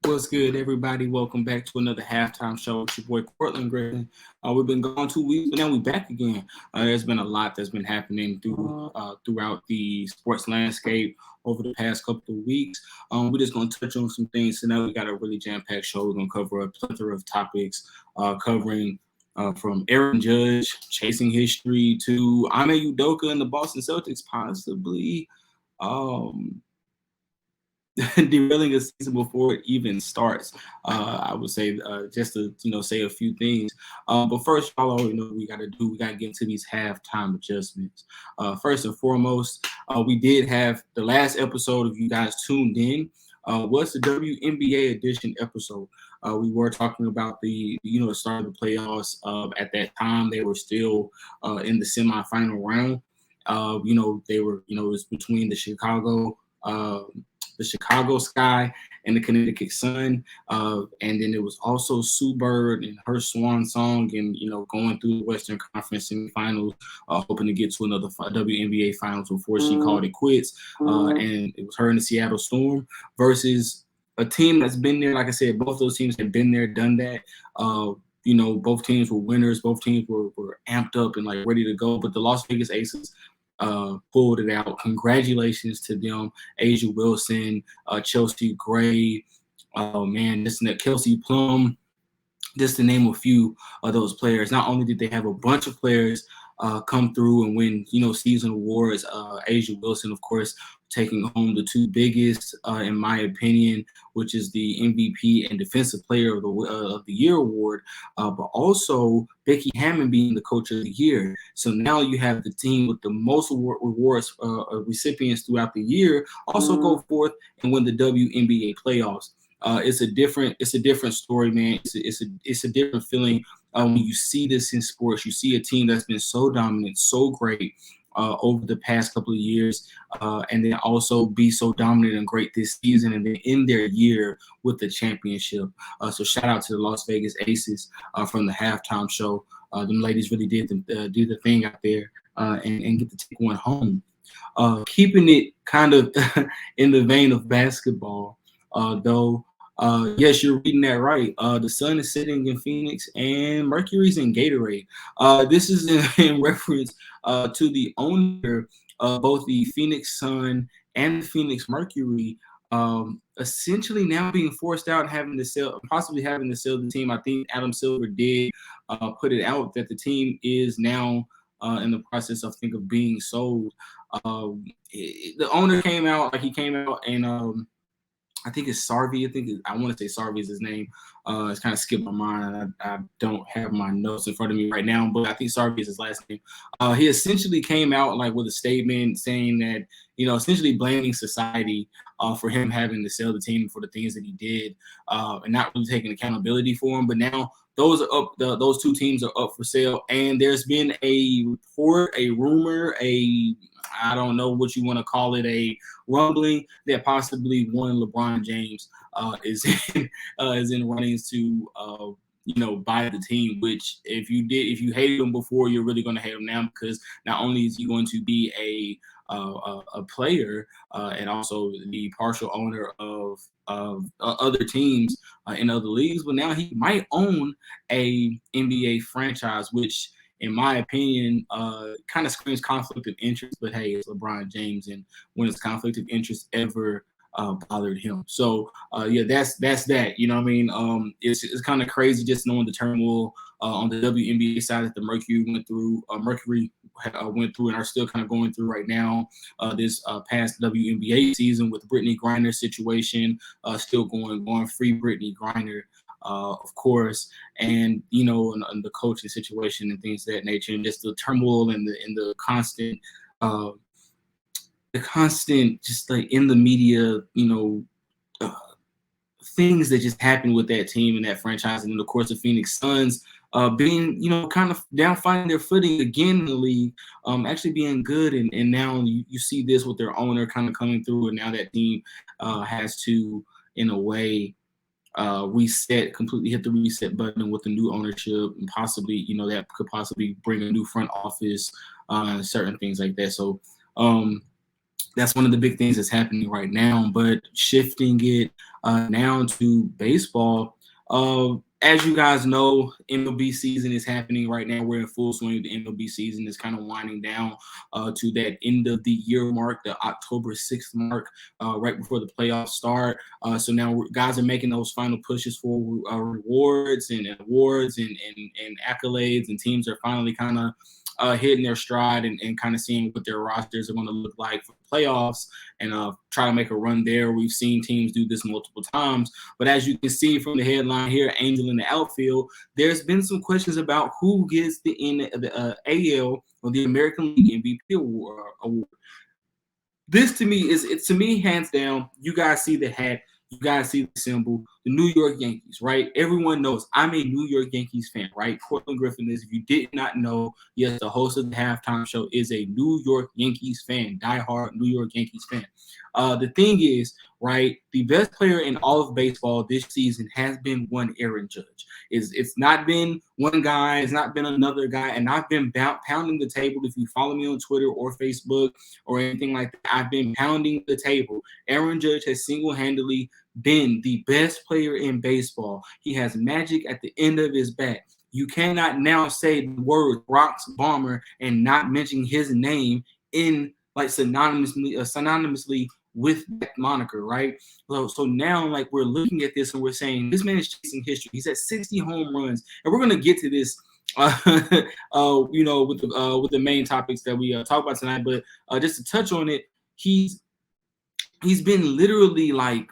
What's good, everybody? Welcome back to another halftime show with your boy Courtlandt Griffin. We've been gone 2 weeks, but now we're back again. There's been a lot that's been happening throughout the sports landscape over the past couple of weeks. We're just going to touch on some things. So now we got a really jam-packed show. We're going to cover a plethora of topics, covering from Aaron Judge chasing history to Ime Udoka and the Boston Celtics possibly. Derailing a season before it even starts. I would say just to say a few things. But first, y'all already know what we got to do. We got to get into these halftime adjustments. First and foremost, we did have the last episode. If you guys tuned in, was the WNBA edition episode. We were talking about the start of the playoffs. At that time, they were still in the semifinal round. They were it was between the Chicago Sky and the Connecticut Sun. And then it was also Sue Bird and her swan song and, going through the Western Conference semifinals, hoping to get to another WNBA finals before she called it quits. And it was her and the Seattle Storm versus a team that's been there. Like I said, both those teams have been there, done that. Both teams were winners. Both teams were amped up and ready to go. But the Las Vegas Aces pulled it out. Congratulations to them. Asia Wilson, Chelsea Gray, Kelsey Plum, just to name a few of those players. Not only did they have a bunch of players come through and win, season awards, Asia Wilson, of course, taking home the two biggest, in my opinion, which is the MVP and Defensive Player of the Year award, but also Becky Hammon being the Coach of the Year. So now you have the team with the most rewards recipients throughout the year also go forth and win the WNBA playoffs. It's a different story, man. It's a different feeling when you see this in sports. You see a team that's been so dominant, so great over the past couple of years, and then also be so dominant and great this season, and then end their year with the championship. So shout out to the Las Vegas Aces from the halftime show. Them ladies really did do the thing out there and get to take one home. Keeping it kind of in the vein of basketball, though. Yes, you're reading that right. The sun is sitting in Phoenix and Mercury's in Gatorade. This is in reference to the owner of both the Phoenix Sun and the Phoenix Mercury, essentially now being forced out and possibly having to sell the team. I think Adam Silver did put it out that the team is now in the process of being sold. The owner came out and I think it's Sarvi. I want to say Sarvi is his name. It's kind of skipped my mind. I don't have my notes in front of me right now, but I think Sarvi is his last name. He essentially came out with a statement saying that, essentially blaming society for him having to sell the team for the things that he did, and not really taking accountability for him. But now those are up. Those two teams are up for sale, and there's been a report, a rumor, I don't know what you want to call it, a rumbling that possibly one LeBron James is in runnings to buy the team. Which if you hated him before, you're really going to hate him now, because not only is he going to be a player and also the partial owner of other teams in other leagues, but now he might own a NBA franchise, which in my opinion, kind of screams conflict of interest. But hey, it's LeBron James, and when has conflict of interest ever bothered him? So that's that. You know what I mean? It's kind of crazy just knowing the turmoil on the WNBA side that the Mercury went through. Went through and are still kind of going through right now. This past WNBA season with Brittany Griner's situation still going free Brittany Griner. Of course, and and the coaching situation and things of that nature, and just the turmoil and the constant just in the media, things that just happen with that team and that franchise, and then of course the Phoenix Suns being kind of down, finding their footing again in the league, actually being good, and now you see this with their owner kind of coming through, and now that team has to, in a way, completely hit the reset button with the new ownership, and possibly, that could possibly bring a new front office, certain things like that. So that's one of the big things that's happening right now. But shifting it now to baseball. As you guys know, MLB season is happening right now. We're in full swing. The MLB season is kind of winding down to that end of the year mark, the October 6th mark, right before the playoffs start. So now guys are making those final pushes for rewards and awards and accolades, and teams are finally kind of hitting their stride and kind of seeing what their rosters are going to look like for the playoffs and try to make a run there. We've seen teams do this multiple times, but as you can see from the headline here, Angel in the outfield, there's been some questions about who gets the AL or the American League MVP award. This to me, hands down, you guys see the hat, you guys see the symbol, the New York Yankees, right? Everyone knows I'm a New York Yankees fan, right? Courtlandt Griffin is, if you did not know, yes, the host of the halftime show is a New York Yankees fan, diehard New York Yankees fan. The thing is, right, the best player in all of baseball this season has been one Aaron Judge. It's not been one guy, it's not been another guy, and I've been pounding the table. If you follow me on Twitter or Facebook or anything like that, I've been pounding the table. Aaron Judge has single-handedly been the best player in baseball. He has magic at the end of his bat. You cannot now say the word Bronx Bomber and not mention his name in like synonymously with that moniker, right? So now, like, we're looking at this and we're saying this man is chasing history. He's at 60 home runs, and we're gonna get to this, you know, with the main topics that we talk about tonight. But just to touch on it, he's been literally like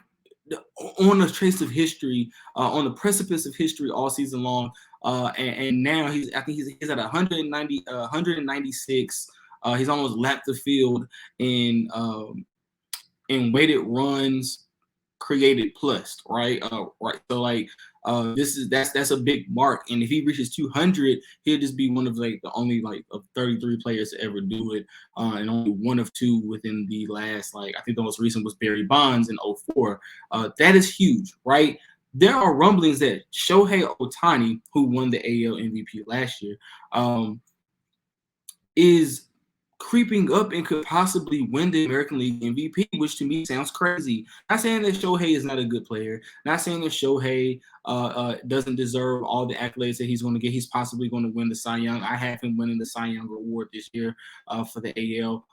on a trace of history, on the precipice of history all season long. And now I think he's at 196. He's almost lapped the field in weighted runs created plus, right? Right. So like that's a big mark. And if he reaches 200, he'll just be one of like the only like of 33 players to ever do it. And only one of two within the last, like, I think the most recent was Barry Bonds in 04. That is huge, right? There are rumblings that Shohei Ohtani, who won the AL MVP last year, is creeping up and could possibly win the American League MVP, which to me sounds crazy. Not saying that Shohei is not a good player. Not saying that Shohei doesn't deserve all the accolades that he's going to get. He's possibly going to win the Cy Young. I have him winning the Cy Young award this year for the AL.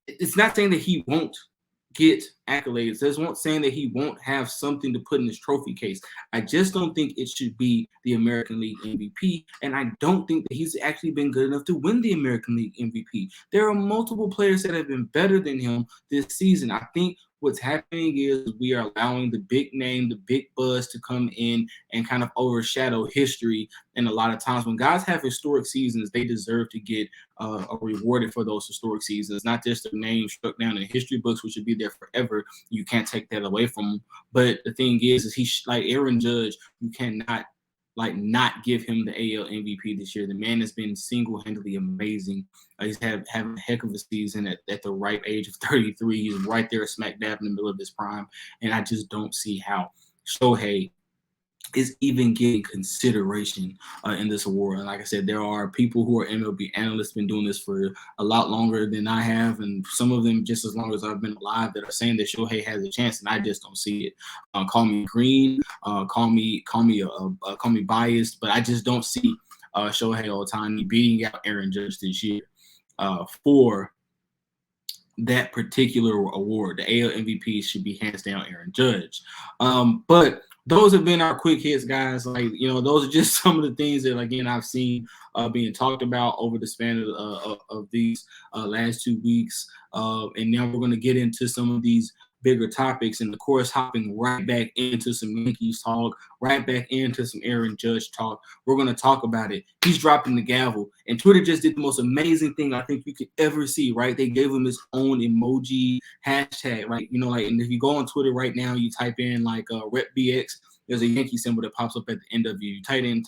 It's not saying that he won't get accolades. There's not saying that he won't have something to put in his trophy case. I just don't think it should be the American League MVP, and I don't think that he's actually been good enough to win the American League MVP. There are multiple players that have been better than him this season. I think what's happening is we are allowing the big name, the big buzz to come in and kind of overshadow history. And a lot of times when guys have historic seasons, they deserve to get rewarded for those historic seasons, not just their name struck down in history books, which should be there forever. You can't take that away from him. But the thing is he's like Aaron Judge. You cannot not give him the AL MVP this year. The man has been single-handedly amazing. He's having a heck of a season at the ripe age of 33. He's right there smack dab in the middle of his prime. And I just don't see how Shohei is even getting consideration in this award. And like I said, there are people who are MLB analysts, been doing this for a lot longer than I have, and some of them just as long as I've been alive, that are saying that Shohei has a chance, and I just don't see it. Call me green, call me biased, but I just don't see Shohei Ohtani beating out Aaron Judge this year for that particular award. The AL MVP should be hands down Aaron Judge. But those have been our quick hits, guys. Like, you know, those are just some of the things that, again, I've seen being talked about over the span of these last 2 weeks. And now we're going to get into some of these bigger topics, and of course hopping right back into some Yankees talk, right back into some Aaron Judge talk. We're going to talk about it. He's dropping the gavel, and Twitter just did the most amazing thing I think you could ever see, right? They gave him his own emoji hashtag, right? You know, like, and if you go on Twitter right now, you type in like RepBX, there's a Yankee symbol that pops up at the end of you. You type in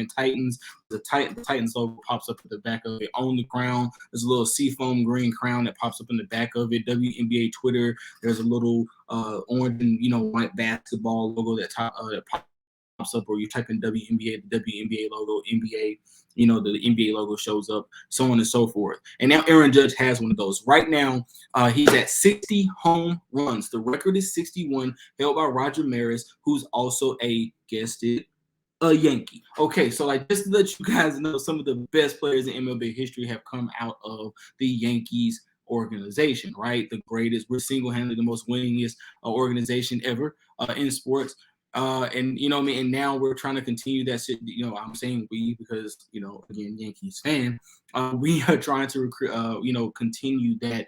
Titans. The Titans logo pops up at the back of it. On the crown, there's a little seafoam green crown that pops up in the back of it. WNBA Twitter, there's a little orange and white basketball logo that pops pops up, or you type in WNBA, the WNBA logo, NBA, you know, the NBA logo shows up, so on and so forth. And now Aaron Judge has one of those. Right now, he's at 60 home runs. The record is 61, held by Roger Maris, who's also guessed it, a Yankee. Okay, so like just to let you guys know, some of the best players in MLB history have come out of the Yankees organization, right? The greatest, we're single-handedly the most winningest organization ever in sports. And you know what I mean, and now we're trying to continue that. You know, I'm saying we because, you know, again, Yankees fan. We are trying to you know, continue that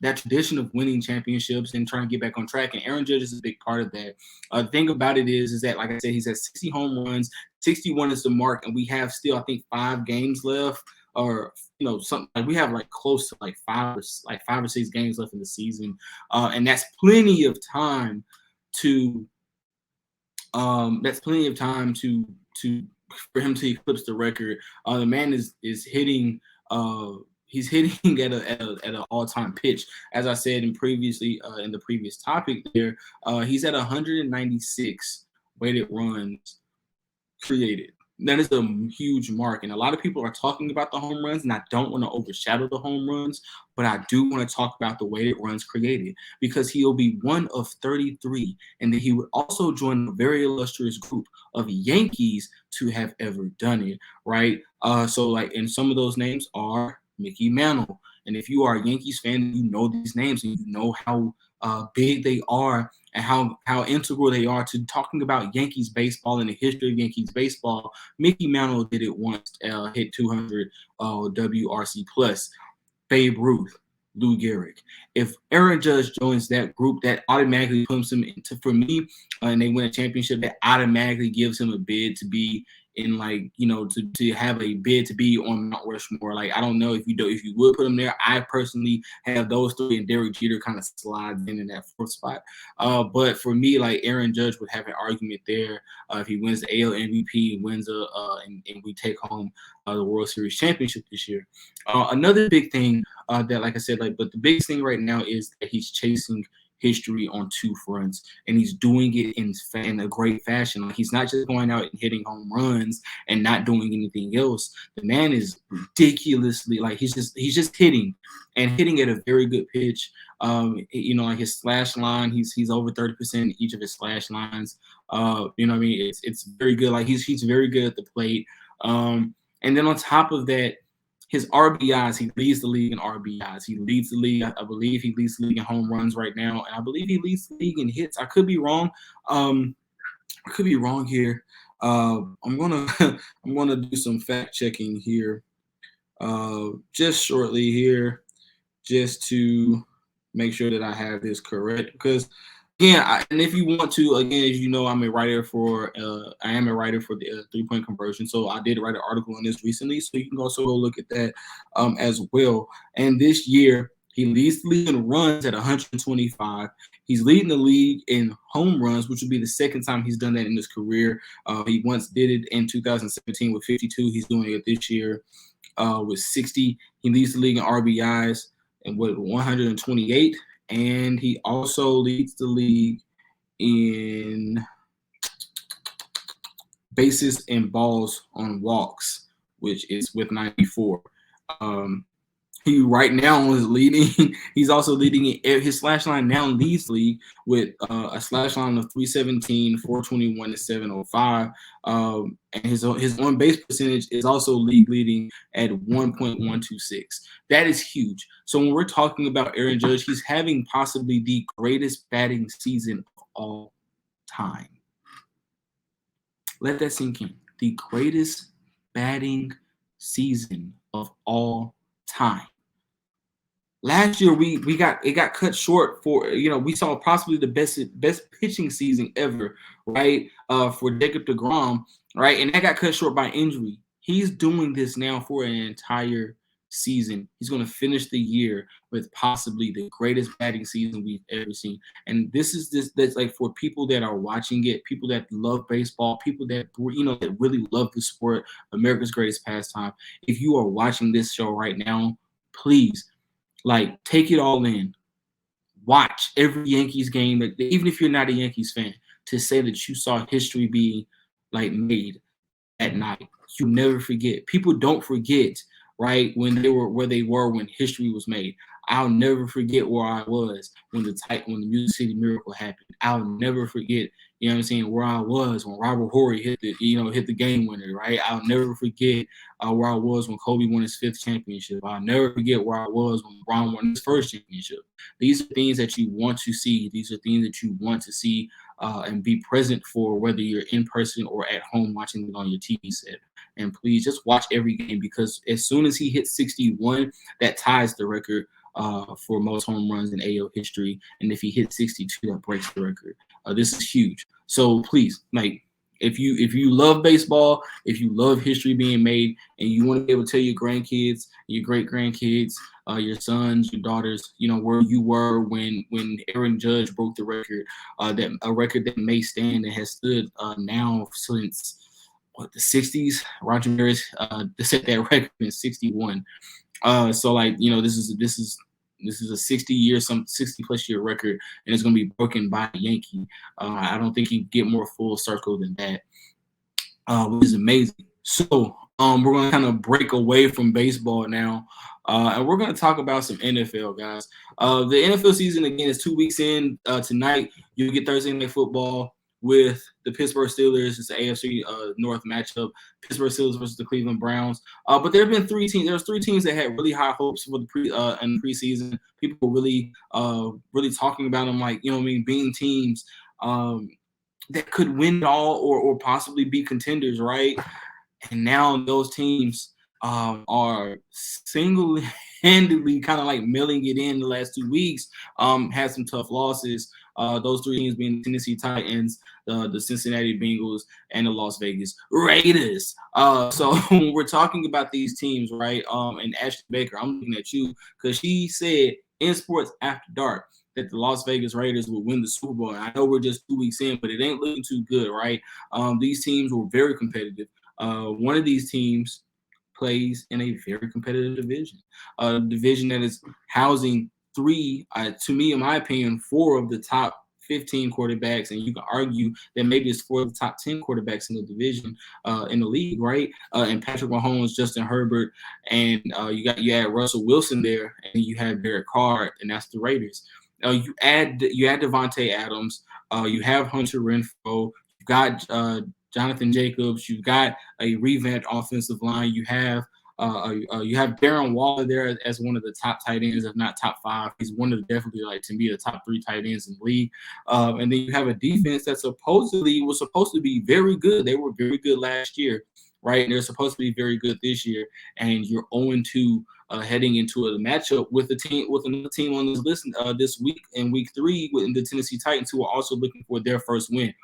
that tradition of winning championships and trying to get back on track. And Aaron Judge is a big part of that. The thing about it is that, like I said, he's at 60 home runs, 61 is the mark, and we have still, I think, 5 games left, or you know, something like we have like close to like 5 or 6 games left in the season, and that's plenty of time to for him to eclipse the record. The man is hitting. He's hitting at an all-time pitch. As I said in the previous topic there, he's at 196 weighted runs created. That is a huge mark, and a lot of people are talking about the home runs, and I don't want to overshadow the home runs, but I do want to talk about the weighted runs created, because he'll be one of 33, and then he would also join a very illustrious group of Yankees to have ever done it, right? So like, and some of those names are Mickey Mantle, and if you are a Yankees fan, you know these names, and you know how big they are and how integral they are to talking about Yankees baseball and the history of Yankees baseball. Mickey Mantle did it once, hit 200 WRC plus. Babe Ruth, Lou Gehrig. If Aaron Judge joins that group, that automatically puts him into, for me, and they win a championship, that automatically gives him a bid to be in, like, you know, to have a bid to be on Mount Rushmore. Like, I don't know if you would put him there. I personally have those 3, and Derek Jeter kind of slides in that 4th spot. But for me, like, Aaron Judge would have an argument there if he wins the AL MVP, wins and we take home the World Series championship this year. Another big thing that, like I said, but the biggest thing right now is that he's chasing history on 2 fronts, and he's doing it in a great fashion. Like, he's not just going out and hitting home runs and not doing anything else. The man is ridiculously, like, he's just hitting at a very good pitch. You know, like his slash line, he's over 30% in each of his slash lines. You know what I mean? It's very good. Like, he's very good at the plate. And then on top of that, his RBIs, he leads the league in RBIs. He leads the league. I believe he leads the league in home runs right now, and I believe he leads the league in hits. I could be wrong. Here. I'm gonna do some fact checking here, just shortly here, just to make sure that I have this correct. Because again, and if you want to, again, as you know, I am a writer for the 3-point conversion. So I did write an article on this recently, so you can also go look at that as well. And this year, he leads the league in runs at 125. He's leading the league in home runs, which would be the 2nd time he's done that in his career. He once did it in 2017 with 52. He's doing it this year with 60. He leads the league in RBIs and with 128. And he also leads the league in bases and balls on walks, which is with 94. He right now is leading. He's also leading in his slash line now leads league with a slash line of 317, 421, and 705. And his on base percentage is also league leading at 1.126. That is huge. So when we're talking about Aaron Judge, he's having possibly the greatest batting season of all time. Let that sink in. The greatest batting season of all time. Last year it got cut short for, you know, we saw possibly the best pitching season ever, right? For Jacob deGrom, right? And that got cut short by injury. He's doing this now for an entire season. He's going to finish the year with possibly the greatest batting season we've ever seen. And that's like for people that are watching it, people that love baseball, people that, you know, that really love the sport, America's greatest pastime. If you are watching this show right now, please, like, take it all in. Watch every Yankees game, even if you're not a Yankees fan. to say that you saw history be like made at night. You never forget. People don't forget, right, when they were where they were when history was made. I'll never forget where I was when the Music City Miracle happened. I'll never forget, you know what I'm saying, where I was when Robert Horry hit the game winner, right? I'll never forget where I was when Kobe won his 5th championship. I'll never forget where I was when LeBron won his 1st championship. These are things that you want to see. These are things that you want to see and be present for, whether you're in person or at home watching it on your TV set. And please just watch every game, because as soon as he hits 61, that ties the record for most home runs in AL history. And if he hits 62, that breaks the record. This is huge. So please, like, if you love baseball, if you love history being made, and you want to be able to tell your grandkids, your great grandkids, your sons, your daughters, you know, where you were when Aaron Judge broke the record, that a record that may stand and has stood now since the 60s. Roger Maris set that record in 61. So like, you know, this is a 60 plus year record, and it's going to be broken by a Yankee. I don't think you get more full circle than that, which is amazing. So we're going to kind of break away from baseball now, and we're going to talk about some NFL, guys. The NFL season, again, is 2 weeks in. Tonight, you'll get Thursday Night Football with the Pittsburgh Steelers. It's the AFC North matchup. Pittsburgh Steelers versus the Cleveland Browns. But there have been 3 teams. There's 3 teams that had really high hopes for the preseason. People were really talking about them, like, you know what I mean, being teams that could win it all or possibly be contenders, right? And now those teams are single-handedly kind of like milling it in the last 2 weeks. Had some tough losses. Those 3 teams being the Tennessee Titans, the Cincinnati Bengals, and the Las Vegas Raiders. So when we're talking about these teams, right, and Ashley Baker, I'm looking at you because she said in Sports After Dark that the Las Vegas Raiders will win the Super Bowl. And I know we're just 2 weeks in, but it ain't looking too good, right? These teams were very competitive. One of these teams plays in a very competitive division, a division that is housing 3, to me, in my opinion, 4 of the top 15 quarterbacks, and you can argue that maybe it's 4 of the top 10 quarterbacks in the division, in the league, right? And Patrick Mahomes, Justin Herbert, and you add Russell Wilson there, and you have Derek Carr, and that's the Raiders. You add Devontae Adams, you have Hunter Renfrow, you've got Jonathan Jacobs, you've got a revamped offensive line, you have Darren Waller there as one of the top tight ends, if not top 5. He's one of definitely, like, to me, the top 3 tight ends in the league. And then you have a defense that supposedly was supposed to be very good. They were very good last year, right? And they're supposed to be very good this year. And you're 0-2 heading into a matchup with another team on this list this week in week 3 with the Tennessee Titans, who are also looking for their first win.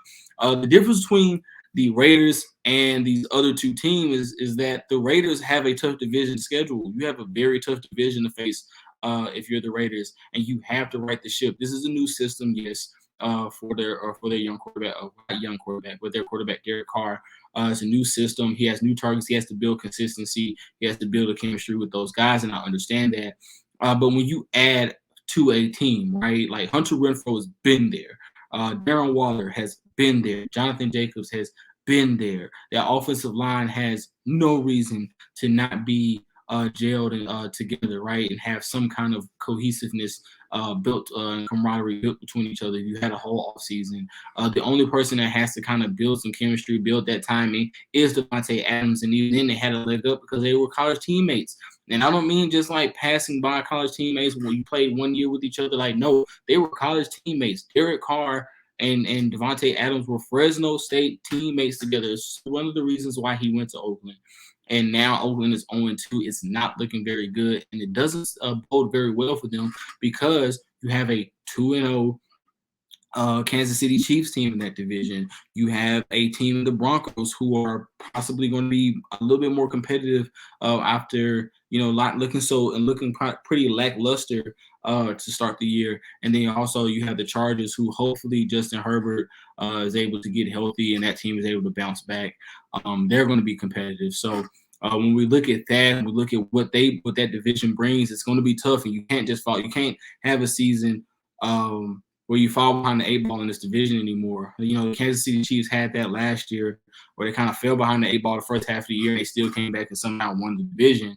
The difference between the Raiders and these other 2 teams is that the Raiders have a tough division schedule. You have a very tough division to face if you're the Raiders, and you have to right the ship. This is a new system, yes, for their young quarterback, but their quarterback Derek Carr. It's a new system. He has new targets. He has to build consistency. He has to build a chemistry with those guys, and I understand that. But when you add to a team, right, like Hunter Renfrow has been there. Darren Waller has been there. Jonathan Jacobs has been there. That offensive line has no reason to not be gelled and together, right, and have some kind of cohesiveness built and camaraderie built between each other. You had a whole offseason. The only person that has to kind of build some chemistry, build that timing, is Devontae Adams, and even then they had a leg up because they were college teammates. And I don't mean just like passing by college teammates when you played 1 year with each other. Like, no, they were college teammates. Derek Carr and Devontae Adams were Fresno State teammates together. It's one of the reasons why he went to Oakland. And now Oakland is 0-2. It's not looking very good. And it doesn't bode very well for them because you have a 2-0 Kansas City Chiefs team in that division. You have a team in the Broncos who are possibly going to be a little bit more competitive after, looking pretty lackluster to start the year. And then also you have the Chargers, who hopefully Justin Herbert is able to get healthy and that team is able to bounce back. They're going to be competitive. So when we look at that and we look at what that division brings, it's going to be tough. And you can't just fall. You can't have a season where you fall behind the 8 ball in this division anymore. You know, the Kansas City Chiefs had that last year where they kind of fell behind the 8 ball the first half of the year. And they still came back and somehow won the division.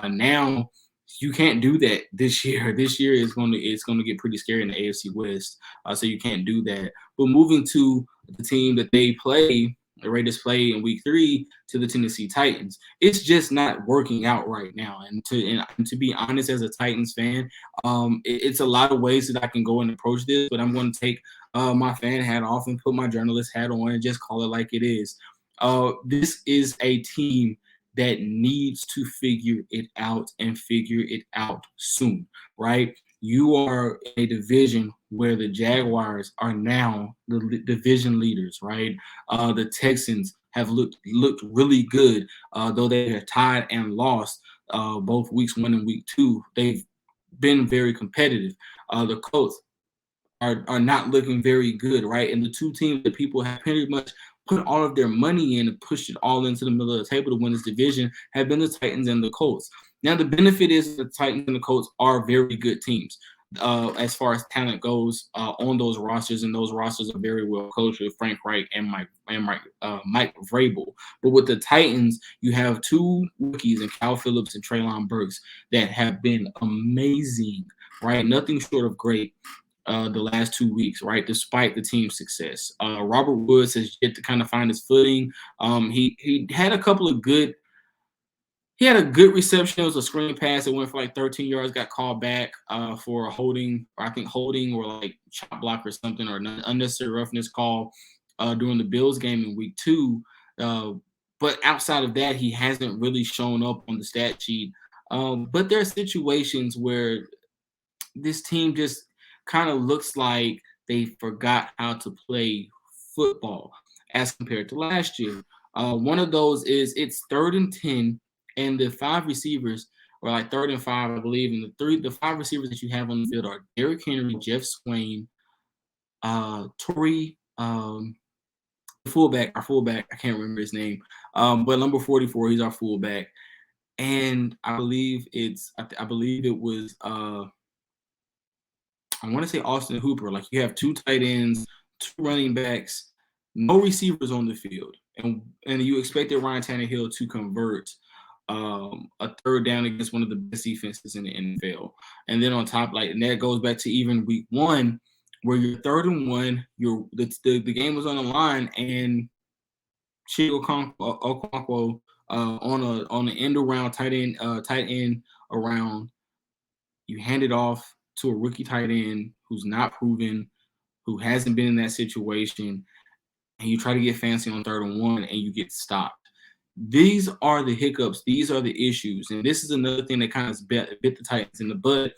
Now you can't do that this year. This year is going to get pretty scary in the AFC West. So you can't do that. But moving to the team that they play, the Raiders play in week 3 to the Tennessee Titans. It's just not working out right now. And to be honest, as a Titans fan, it's a lot of ways that I can go and approach this, but I'm going to take my fan hat off and put my journalist hat on and just call it like it is. This is a team that needs to figure it out and figure it out soon, right? You are in a division where the Jaguars are now the division leaders, right? The Texans have looked really good, though they are tied and lost both weeks 1 and week 2. They've been very competitive. The Colts are not looking very good, right? And the two teams that people have pretty much put all of their money in and pushed it all into the middle of the table to win this division have been the Titans and the Colts. Now, the benefit is the Titans and the Colts are very good teams as far as talent goes on those rosters, and those rosters are very well coached with Frank Reich and Mike Vrabel. But with the Titans, you have 2 rookies in Kyle Phillips and Treylon Burks that have been amazing, right? Nothing short of great. The last 2 weeks, right? Despite the team's success, Robert Woods has yet to kind of find his footing. He had a couple of good. He had a good reception. It was a screen pass that went for like 13 yards, got called back for a holding, or I think holding or like chop block or something, or an unnecessary roughness call during the Bills game in week 2. But outside of that, he hasn't really shown up on the stat sheet. But there are situations where this team just kind of looks like they forgot how to play football as compared to last year. One of those is it's 3rd and 10, and the 5 receivers, or like 3rd and 5, I believe, and the 5 receivers that you have on the field are Derrick Henry, Jeff Swain, Torrey, our fullback, I can't remember his name, but number 44, he's our fullback, and I believe it was I want to say Austin Hooper. Like, you have 2 tight ends, 2 running backs, no receivers on the field, and you expected Ryan Tannehill to convert a 3rd down against one of the best defenses in the NFL. And then on top, and that goes back to even week 1, where you're 3rd and 1, the game was on the line, and Chigo Okonkwo on an end around tight end around, you hand it off to a rookie tight end who's not proven, who hasn't been in that situation, and you try to get fancy on 3rd and 1 and you get stopped. These are the hiccups. These are the issues. And this is another thing that kind of bit the Titans in the butt,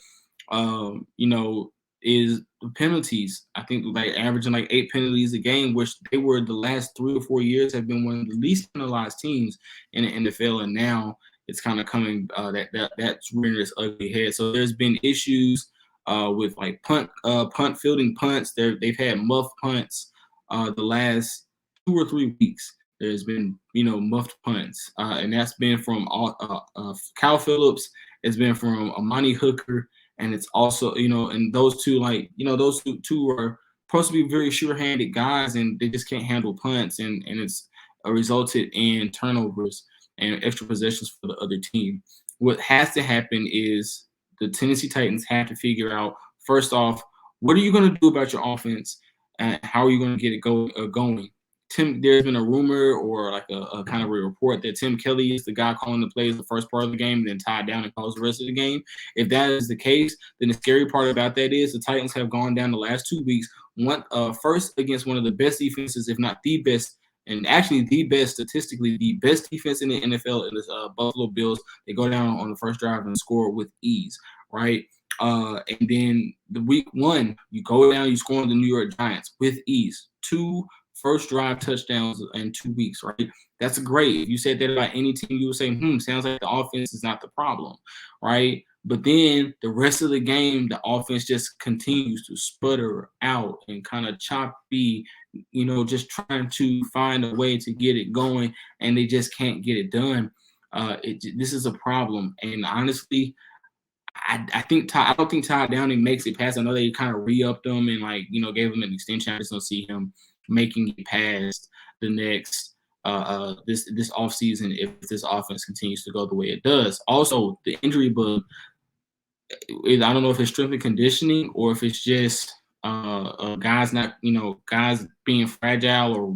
is the penalties. I think averaging 8 penalties a game, which they were the last 3 or 4 years have been one of the least penalized teams in the NFL. And now it's kind of coming that's rearing its ugly head. So there's been issues with punt fielding punts. They've had muff punts the last 2 or 3 weeks. There's been muffed punts, and that's been from Kyle Phillips. It's been from Amani Hooker, and it's also and those two those two are supposed to be very sure-handed guys, and they just can't handle punts, and it's resulted in turnovers and extra possessions for the other team. What has to happen is the Tennessee Titans have to figure out, first off, what are you going to do about your offense, and how are you going to get it going? There's been a rumor or a kind of a report that Tim Kelly is the guy calling the plays the first part of the game and then tied down and calls the rest of the game. If that is the case, then the scary part about that is the Titans have gone down the last 2 weeks, first against one of the best defenses, if not the best, and actually the best, statistically, the best defense in the NFL in the Buffalo Bills. They go down on the first drive and score with ease, right? And then the week 1, you go down, you score on the New York Giants with ease. 2 first drive touchdowns in 2 weeks, right? That's great. If you said that about any team, you would say, sounds like the offense is not the problem, right? But then the rest of the game, the offense just continues to sputter out and kind of choppy, just trying to find a way to get it going, and they just can't get it done. This is a problem. And honestly, I don't think Ty Downing makes it past. I know they kind of re-upped him and gave him an extension. I just don't see him making it past the next this offseason if this offense continues to go the way it does. Also, the injury bug, I don't know if it's strength and conditioning or if it's just guys guys being fragile or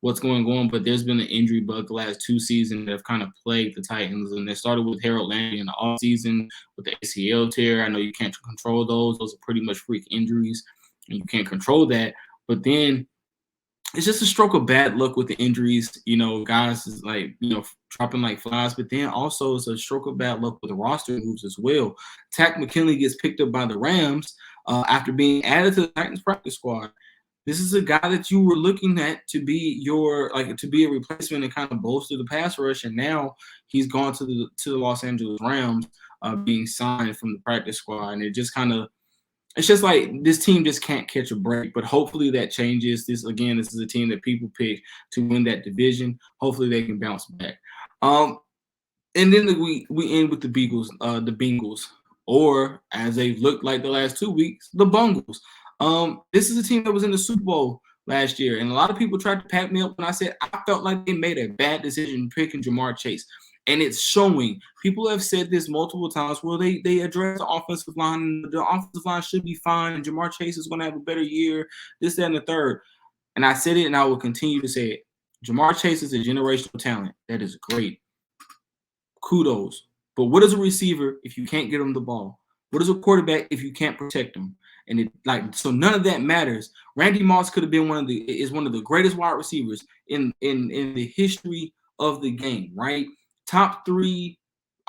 what's going on. But there's been an injury bug the last 2 seasons that have kind of plagued the Titans, and they started with Harold Landry in the offseason with the ACL tear. I know you can't control those; are pretty much freak injuries, and you can't control that. But then it's just a stroke of bad luck with the injuries. Guys is dropping like flies, but then also it's a stroke of bad luck with the roster moves as well. Tack McKinley gets picked up by the Rams after being added to the Titans practice squad. This is a guy that you were looking at to be to be a replacement and kind of bolster the pass rush, and now he's gone to the Los Angeles Rams, being signed from the practice squad, and it's just like this team just can't catch a break, but hopefully that changes. This is a team that people pick to win that division. Hopefully they can bounce back. And then we end with the Bengals, or as they've looked like the last 2 weeks, the Bungles. This is a team that was in the Super Bowl last year, and a lot of people tried to pack me up when I said I felt like they made a bad decision picking Jamar Chase. And it's showing. People have said this multiple times. Well, they address the offensive line. The offensive line should be fine, and Jamar Chase is going to have a better year, this, that, and the third. And I said it, and I will continue to say it. Jamar Chase is a generational talent. That is great. Kudos. But what is a receiver if you can't get him the ball? What is a quarterback if you can't protect him? And so none of that matters. Randy Moss could have been one of the greatest wide receivers in the history of the game, right? Top 3,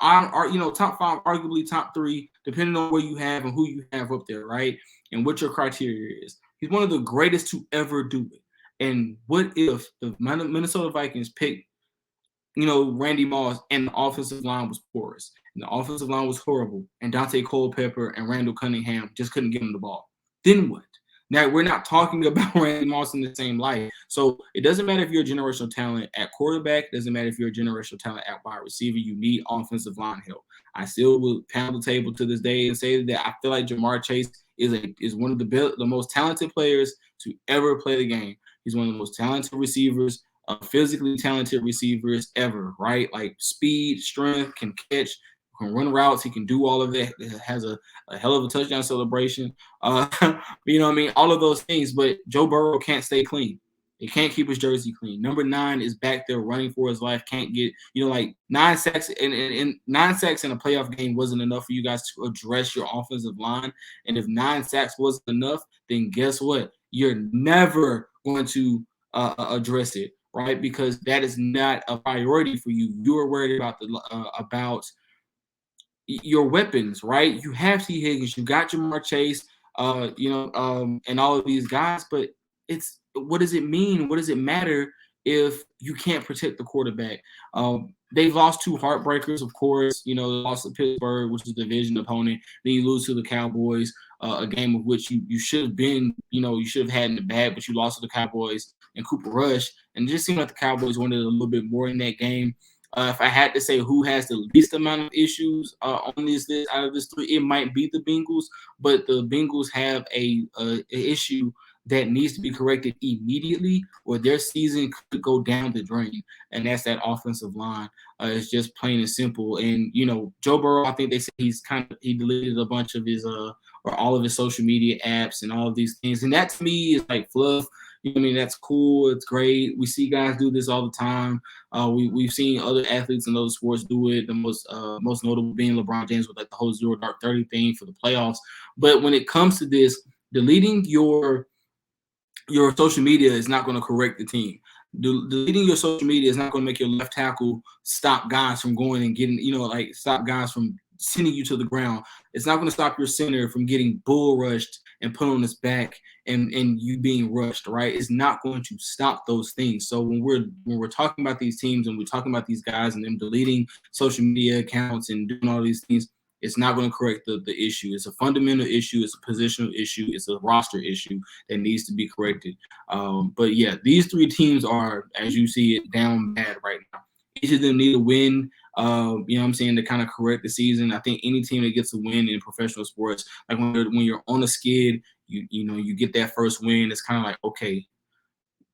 top 5, arguably top 3, depending on where you have and who you have up there, right? And what your criteria is. He's one of the greatest to ever do it. And what if the Minnesota Vikings picked, Randy Moss and the offensive line was porous and the offensive line was horrible and Dante Culpepper and Randall Cunningham just couldn't get him the ball? Then what? Now, we're not talking about Randy Moss in the same light. So it doesn't matter if you're a generational talent at quarterback. It doesn't matter if you're a generational talent at wide receiver. You need offensive line help. I still will pound the table to this day and say that I feel like Jamar Chase is one of the most talented players to ever play the game. He's one of the most talented receivers, physically talented receivers ever, right? Like speed, strength, can catch, can run routes. He can do all of that. He has a hell of a touchdown celebration. You know what I mean? All of those things. But Joe Burrow can't stay clean. He can't keep his jersey clean. Number 9 is back there running for his life. Can't get, 9 sacks and 9 sacks in a playoff game wasn't enough for you guys to address your offensive line. And if 9 sacks wasn't enough, then guess what? You're never going to address it, right? Because that is not a priority for you. You are worried about your weapons, right? You have T. Higgins, you got Jamar Chase, and all of these guys, but what does it mean? What does it matter if you can't protect the quarterback? They've lost 2 heartbreakers, of course. They lost to Pittsburgh, which is a division opponent. Then you lose to the Cowboys, a game of which you should have been, you should have had in the bag, but you lost to the Cowboys and Cooper Rush. And it just seemed like the Cowboys wanted a little bit more in that game. If I had to say who has the least amount of issues on this list out of this 3, it might be the Bengals, but the Bengals have a issue that needs to be corrected immediately, or their season could go down the drain, and that's that offensive line. It's just plain and simple. And Joe Burrow, I think they said he deleted a bunch of his or all of his social media apps and all of these things, and that to me is like fluff. That's cool. It's great. We see guys do this all the time. We've seen other athletes in other sports do it. The most notable being LeBron James with like the whole 0 Dark 30 thing for the playoffs. But when it comes to this, deleting your social media is not going to correct the team. Deleting your social media is not going to make your left tackle stop guys from going and getting, stop guys from sending you to the ground. It's not going to stop your center from getting bull rushed and put on his back and you being rushed, right? It's not going to stop those things. So when we're talking about these teams and we're talking about these guys and them deleting social media accounts and doing all these things, it's not going to correct the issue. It's a fundamental issue. It's a positional issue. It's a roster issue that needs to be corrected. But yeah, these 3 teams are, as you see it, down bad right now. Each of them need a win You know what I'm saying, to kind of correct the season. I think any team that gets a win in professional sports, like when you're on a skid, you get that first win. It's kind of like, okay,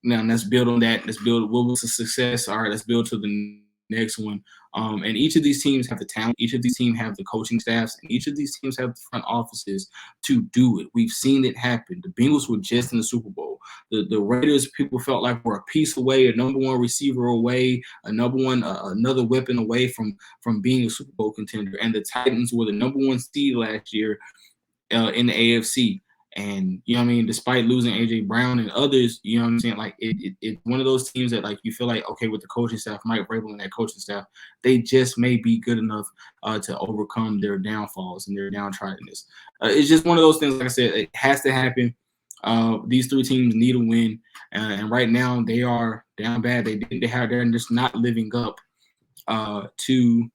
now let's build on that. Let's build what was a success. All right, let's build to the next one. And each of these teams have the talent. Each of these teams have the coaching staffs, and each of these teams have the front offices to do it. We've seen it happen. The Bengals were just in the Super Bowl. The Raiders, people felt like were a piece away, a number one receiver away, another weapon away from being a Super Bowl contender. And the Titans were the number one seed last year in the AFC. And you know what I mean, despite losing AJ Brown and others, you know what I'm saying, like it's one of those teams that like you feel like, okay, with the coaching staff, Mike Vrabel and that coaching staff, they just may be good enough to overcome their downfalls and their downtrodenness. It's just one of those things. Like I said, it has to happen. These three teams need a win, and right now they are down bad. They're just not living up to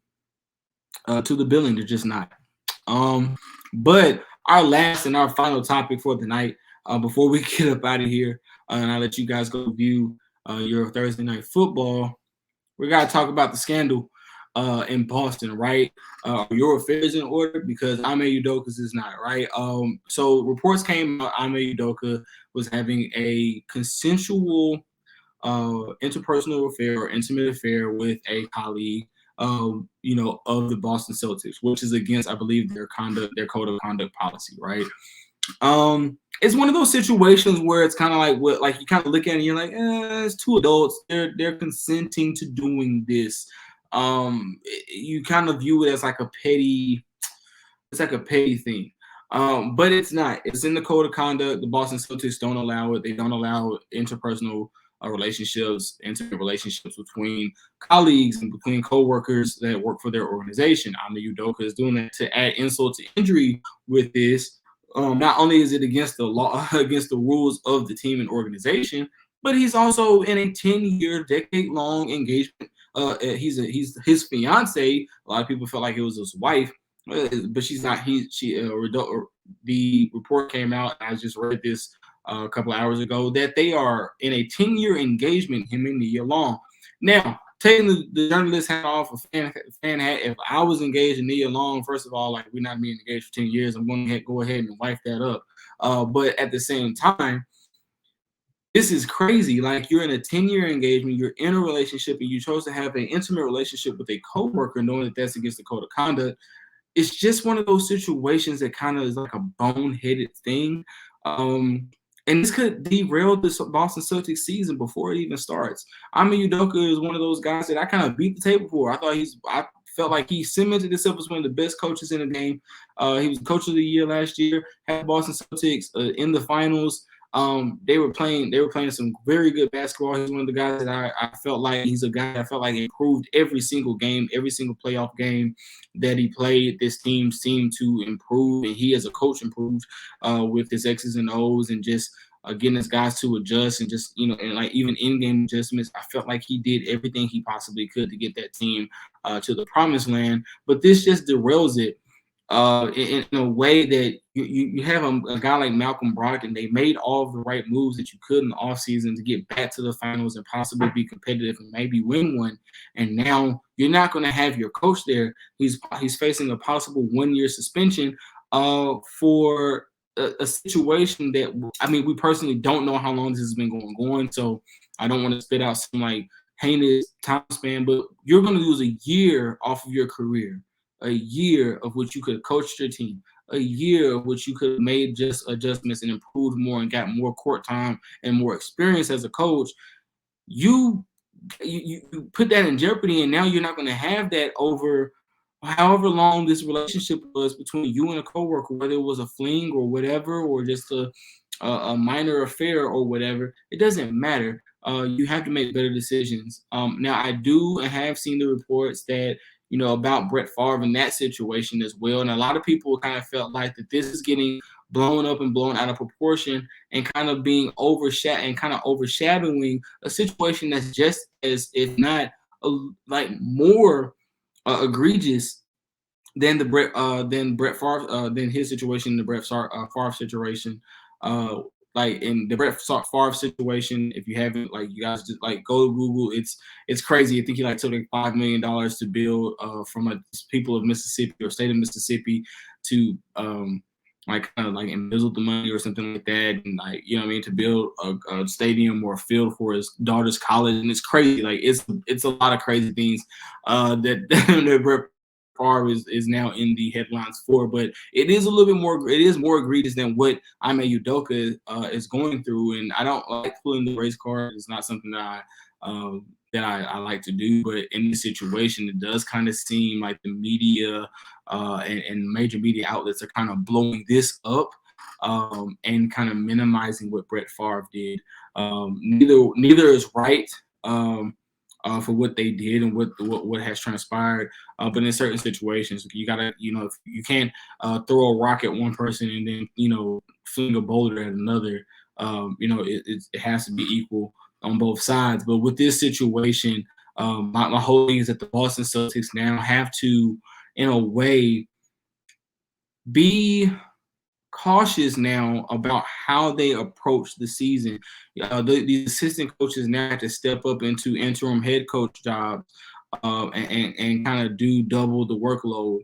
the billing. They're just not. But our last and our final topic for the night, before we get up out of here, and I'll let you guys go view your Thursday night football, we got to talk about the scandal in Boston, right? Your affairs in order, because Ime Udoka's is not, right? So reports came out Ime Udoka was having a consensual interpersonal affair or intimate affair with a colleague, of the Boston Celtics, which is against, I believe, their code of conduct policy, right? It's one of those situations where it's kind of like what, like you kind of look at it and you're like, it's two adults. They're consenting to doing this. You kind of view it as like a petty, it's like a petty thing. But it's not. It's in the code of conduct. The Boston Celtics don't allow it. They don't allow interpersonal intimate relationships between colleagues and between coworkers that work for their organization. Ime Udoka is doing that to add insult to injury with this. Not only is it against the law, against the rules of the team and organization, but he's also in a 10-year, decade-long engagement. He's his fiance. A lot of people felt like it was his wife, but she's not. The report came out. I just read this a couple of hours ago that they are in a 10-year engagement, him and Nia Long. Now, taking the journalist hat off, a fan hat, if I was engaged in Nia Long, first of all, like we're not being engaged for 10 years, I'm going to go ahead and wipe that up. But at the same time, this is crazy. Like you're in a 10-year engagement, you're in a relationship, and you chose to have an intimate relationship with a coworker, knowing that that's against the code of conduct. It's just one of those situations that kind of is like a boneheaded thing. And this could derail the Boston Celtics season before it even starts. Ime Udoka is one of those guys that I kind of beat the table for. I felt like he cemented himself as one of the best coaches in the game. He was coach of the year last year, had Boston Celtics in the finals. They were playing some very good basketball. He's one of the guys that I felt like he's a guy I felt like improved every single game, every single playoff game that he played. This team seemed to improve, and he as a coach improved with his X's and O's and just getting his guys to adjust and just, and like even in-game adjustments. I felt like he did everything he possibly could to get that team to the promised land. But this just derails it. In a way that you have a guy like Malcolm Brogdon. They made all of the right moves that you could in the offseason to get back to the finals and possibly be competitive and maybe win one. And now you're not going to have your coach there. He's facing a possible 1-year suspension for a situation that, I mean, we personally don't know how long this has been going on. So I don't want to spit out some like heinous time span, but you're going to lose a year off of your career. A year of which you could have coached your team, a year of which you could have made just adjustments and improved more and got more court time and more experience as a coach. You put that in jeopardy, and now you're not going to have that over however long this relationship was between you and a coworker, whether it was a fling or whatever, or just a minor affair or whatever. It doesn't matter. You have to make better decisions. Now, I do and have seen the reports that about Brett Favre in that situation as well. And a lot of people kind of felt like that this is getting blown up and blown out of proportion and kind of being overshadowing a situation that's just as, if not like more egregious than Brett Favre, than his situation, the Brett Favre situation. like in the Brett Favre situation, if you haven't, like, you guys just like go to Google. It's crazy. I think he like took like $5 million to build from like people of Mississippi or state of Mississippi to like kind of like embezzle the money or something like that, and like, you know what I mean, to build a stadium or a field for his daughter's college. And it's crazy. Like it's a lot of crazy things that that Brett Favre is now in the headlines for, but it is a little bit more. It is more egregious than what Ime Udoka is going through, and I don't like pulling the race card. It's not something that I like to do, but in this situation, it does kind of seem like the media and major media outlets are kind of blowing this up and kind of minimizing what Brett Favre did. Neither is right. For what they did and what has transpired. But in certain situations, you gotta, if you can't throw a rock at one person and then, fling a boulder at another. It has to be equal on both sides. But with this situation, my whole thing is that the Boston Celtics now have to, in a way, be cautious now about how they approach the season. The assistant coaches now have to step up into interim head coach jobs and kind of do double the workload.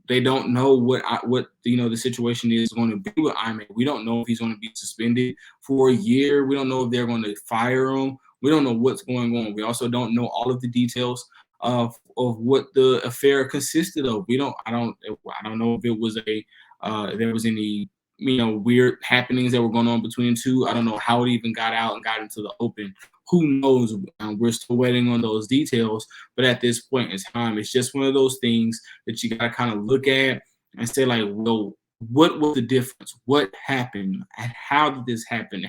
They don't know what the situation is going to be with Ime. We don't know if he's going to be suspended for a year. We don't know if they're going to fire him. We don't know what's going on. We also don't know all of the details of what the affair consisted of. I don't know if it was if there was any weird happenings that were going on between the two. I don't know how it even got out and got into the open. Who knows? We're still waiting on those details. But at this point in time, it's just one of those things that you got to kind of look at and say, like, well, what was the difference? What happened? And how did this happen?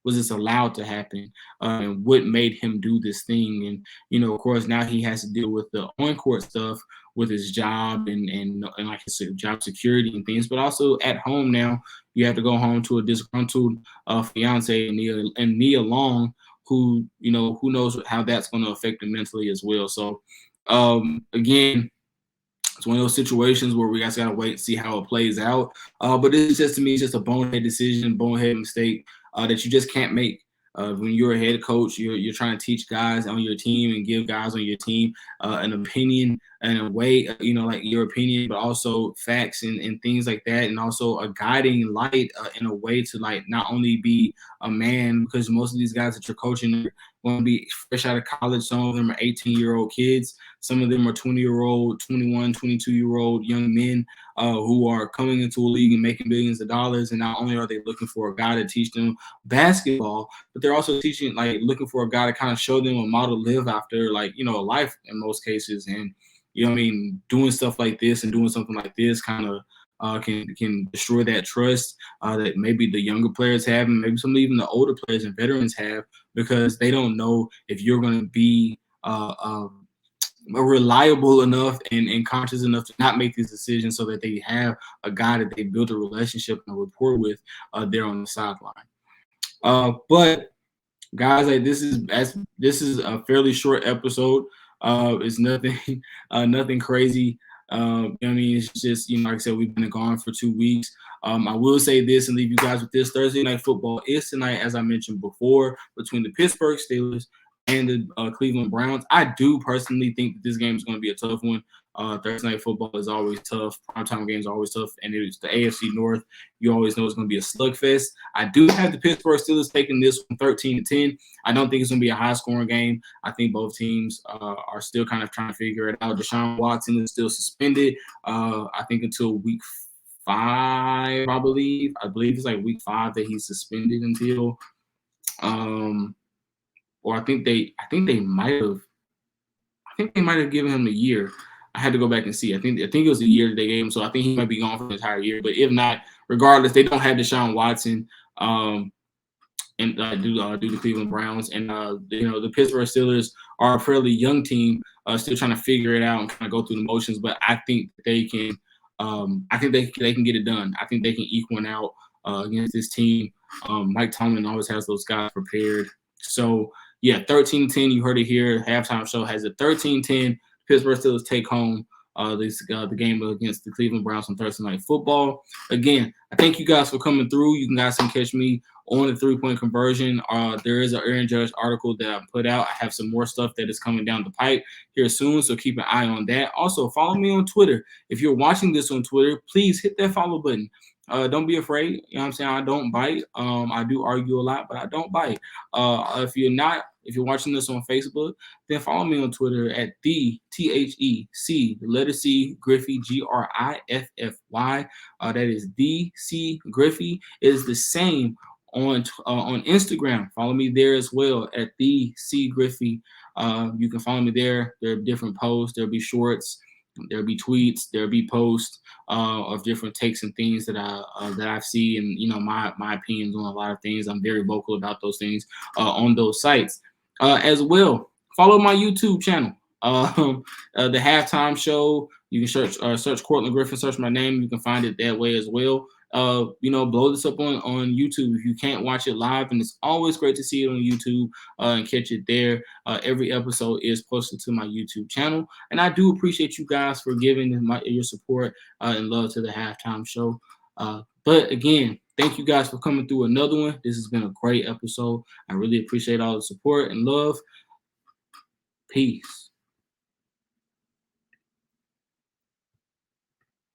Was this allowed to happen? And what made him do this thing? And, of course, now he has to deal with the on-court stuff with his job and like his job security and things. But also at home now, you have to go home to a disgruntled fiance and Nia Long, who knows how that's going to affect him mentally as well. So, again, it's one of those situations where we guys got to wait and see how it plays out. But it's just, to me, it's just a bonehead decision, bonehead mistake that you just can't make. When you're a head coach, you're trying to teach guys on your team and give guys on your team an opinion and a way, like your opinion, but also facts and things like that, and also a guiding light in a way to, like, not only be a man, because most of these guys that you're coaching are going to be fresh out of college. Some of them are 18-year-old kids. Some of them are 20-year-old, 21, 22-year-old young men who are coming into a league and making billions of dollars. And not only are they looking for a guy to teach them basketball, but they're also looking for a guy to kind of show them a model to live after, like, a life in most cases. And, doing stuff like this and doing something like this kind of can destroy that trust that maybe the younger players have, and maybe some even the older players and veterans have, because they don't know if you're going to be reliable enough and conscious enough to not make these decisions, so that they have a guy that they build a relationship and a rapport with there on the sideline. But guys, like, this is a fairly short episode. It's nothing crazy. It's just, like I said, we've been gone for 2 weeks. I will say this and leave you guys with this: Thursday night football is tonight, as I mentioned before, between the Pittsburgh Steelers and the Cleveland Browns. I do personally think that this game is going to be a tough one. Thursday night football is always tough. Primetime games are always tough. And it's the AFC North. You always know it's going to be a slugfest. I do have the Pittsburgh Steelers taking this one 13-10. I don't think it's going to be a high-scoring game. I think both teams are still kind of trying to figure it out. Deshaun Watson is still suspended, I think, until week 5, I believe. I believe it's like week 5 that he's suspended until. Or I think they might have given him a year. I had to go back and see. I think it was a year that they gave him, so I think he might be gone for the entire year. But if not, regardless, they don't have Deshaun Watson and do the Cleveland Browns, and the Pittsburgh Steelers are a fairly young team, still trying to figure it out and kind of go through the motions. But I think they can. I think they can get it done. I think they can eke one out against this team. Mike Tomlin always has those guys prepared. So, yeah, 13-10, you heard it here. Halftime show has it 13-10. Pittsburgh Steelers take home the game against the Cleveland Browns on Thursday Night Football. Again, I thank you guys for coming through. You guys can catch me on the 3-point conversion. There is an Aaron Judge article that I put out. I have some more stuff that is coming down the pipe here soon, so keep an eye on that. Also, follow me on Twitter. If you're watching this on Twitter, please hit that follow button. Don't be afraid. You know what I'm saying? I don't bite. I do argue a lot, but I don't bite. If you're watching this on Facebook, then follow me on Twitter at the THEC, the letter C, Griffy, Griffy. That is the C Griffy. It is the same on Instagram. Follow me there as well at the C Griffy. You can follow me there. There are different posts. There'll be shorts. There'll be tweets. There'll be posts of different takes and things that I see, and my opinions on a lot of things. I'm very vocal about those things on those sites as well. Follow my YouTube channel, the Halftime Show. You can search Courtlandt Griffin, search my name. You can find it that way as well. Blow this up on YouTube if you can't watch it live, and it's always great to see it on YouTube and catch it there. Every episode is posted to my YouTube channel, and I do appreciate you guys for giving your support and love to the Halftime Show. But again, thank you guys for coming through another one. This has been a great episode. I really appreciate all the support and love. Peace.